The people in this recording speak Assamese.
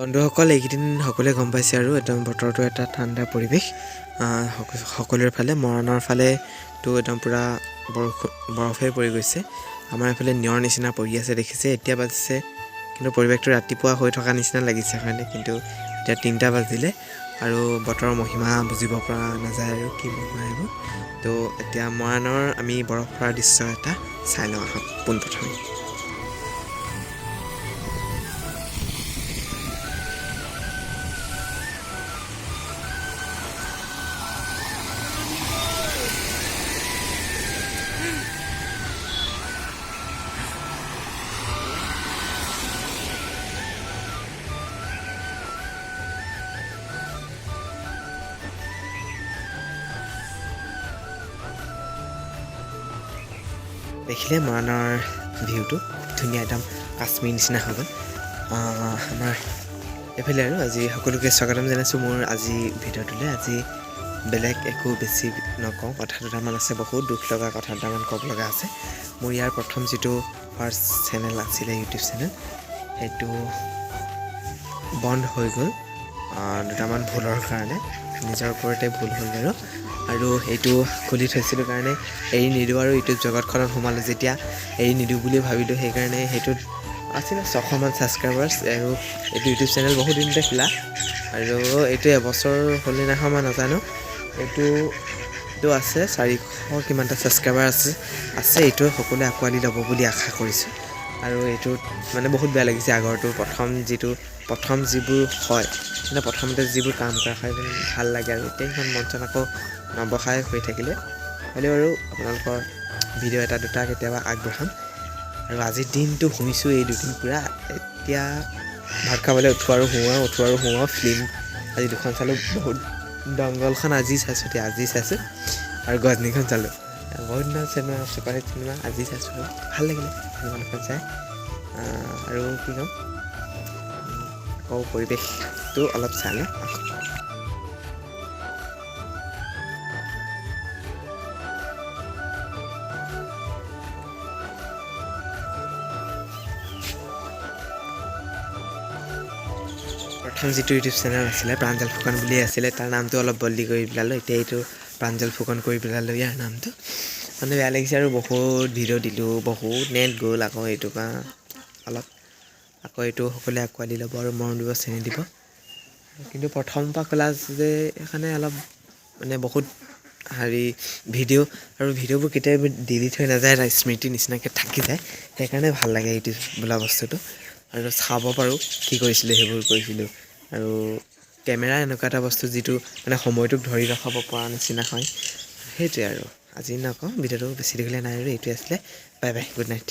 বন্ধুসকল এইকেইদিন সকলোৱে গম পাইছে আৰু একদম বতৰটো এটা ঠাণ্ডা পৰিৱেশ সকলোৰে ফালে মৰাণৰ ফালেতো একদম পূৰা বৰফে পৰি গৈছে। আমাৰ এইফালে নিয়ৰ নিচিনা পৰি আছে দেখিছে। এতিয়া বাজিছে কিন্তু পৰিৱেশটো ৰাতিপুৱা হৈ থকা নিচিনা লাগিছে হয়নে, কিন্তু এতিয়া 3টা বাজিলে আৰু বতৰৰ মহিমা বুজিব পৰা নাযায় আৰু কি মহিমা এইবোৰ। তো এতিয়া মৰাণৰ আমি বৰফ পৰা দৃশ্য এটা চাই লওঁ আহক পোনপ্ৰথমে। দেখিলে মৰাণৰ ভিউটো ধুনীয়া, একদম কাশ্মীৰ নিচিনা হৈ গ'ল। আমাৰ এইফালে আৰু আজি সকলোকে স্বাগতম জনাইছোঁ মোৰ আজি ভিডিঅ'টোলৈ। আজি বেলেগ একো বেছি নকওঁ, কথা দুটামান আছে, বহুত দুখ লগা কথা দুটামান ক'ব লগা আছে। মোৰ ইয়াৰ প্ৰথম যিটো ফাৰ্ষ্ট চেনেল আছিলে ইউটিউব চেনেল, সেইটো বন্ধ হৈ গ'ল দুটামান ভুলৰ কাৰণে। নিজৰ ওপৰতে ভুল হ'ল বাৰু, আৰু এইটো খুলি থৈছিলোঁ কাৰণে এৰি নিদিওঁ আৰু ইউটিউব জগতখনত সোমালোঁ যেতিয়া এৰি নিদিওঁ বুলি ভাবিলোঁ। সেইকাৰণে সেইটোত আছিলে 600মান ছাবস্ক্ৰাইবাৰ্ছ, আৰু এইটো ইউটিউব চেনেল বহুত দিনতে খোলা, আৰু এইটো এবছৰ হ'ল নে মই নাজানো। এইটো আছে 400 কিমানটা ছাবস্ক্ৰাইবাৰ আছে। এইটো সকলোৱে আঁকোৱালি ল'ব বুলি আশা কৰিছোঁ। আৰু এইটোত মানে বহুত বেয়া লাগিছে আগৰটো প্ৰথম যিবোৰ হয় মানে প্ৰথমতে যিবোৰ কাম কৰা হয় ভাল লাগে, আৰু এতিয়া সিমান মন চন আকৌ নবসাই হৈ থাকিলে হ'লেও আৰু আপোনালোকৰ ভিডিঅ' এটা দুটা কেতিয়াবা আগবঢ়াম। আৰু আজিৰ দিনটো শুনিছোঁ এই দুদিন পূৰা। এতিয়া ভাত খাবলৈ উঠোঁ আৰু শুৱাওঁ ফিল্ম আজি 2খন চালোঁ। বহুত দংগলখন আজি চাইছোঁ আৰু গজনীখন চালোঁ। বহুত দিনৰ চিনেমা ছুপাৰহিট চিনেমা আজি চাইছোঁ, ভাল লাগিলে চিনেমাখন চাই। আৰু কি ক'ম আকৌ পৰিৱেশটো অলপ চাই লওঁ। প্ৰথম যিটো ইউটিউব চেনেল আছিলে প্ৰাঞ্জল ফুকন বুলিয়ে আছিলে, তাৰ নামটো অলপ বদলি কৰি পেলালোঁ। এতিয়া এইটো প্ৰাঞ্জল ফুকন কৰি পেলালোঁ ইয়াৰ নামটো। মানে বেয়া লাগিছে আৰু বহুত ভিডিঅ' দিলোঁ, বহুত নেট গ'ল। আকৌ এইটোৰ পৰা আকৌ এইটো সকলোৱে আঁকোৱালি ল'ব আৰু মৰম দিব, চেনি দিব। কিন্তু প্ৰথমৰ পৰা খোলা যে সেইকাৰণে অলপ মানে বহুত ভিডিঅ'বোৰ কেতিয়াবা ডিলিট হৈ নাযায়, এটা স্মৃতি নিচিনাকৈ থাকি যায়। সেইকাৰণে ভাল লাগে ইউটিউব বোলা বস্তুটো, আৰু চাব পাৰোঁ কি কৰিছিলোঁ। আৰু কেমেৰা এনেকুৱা এটা বস্তু যিটো মানে সময়টোক ধৰি ৰখাব পৰা নিচিনা হয়। সেইটোৱে আৰু আজি নকওঁ, ভিডিঅ'টো বেছি দীঘলীয়া নাই আৰু এইটোৱে আছিলে। Bye bye, good night.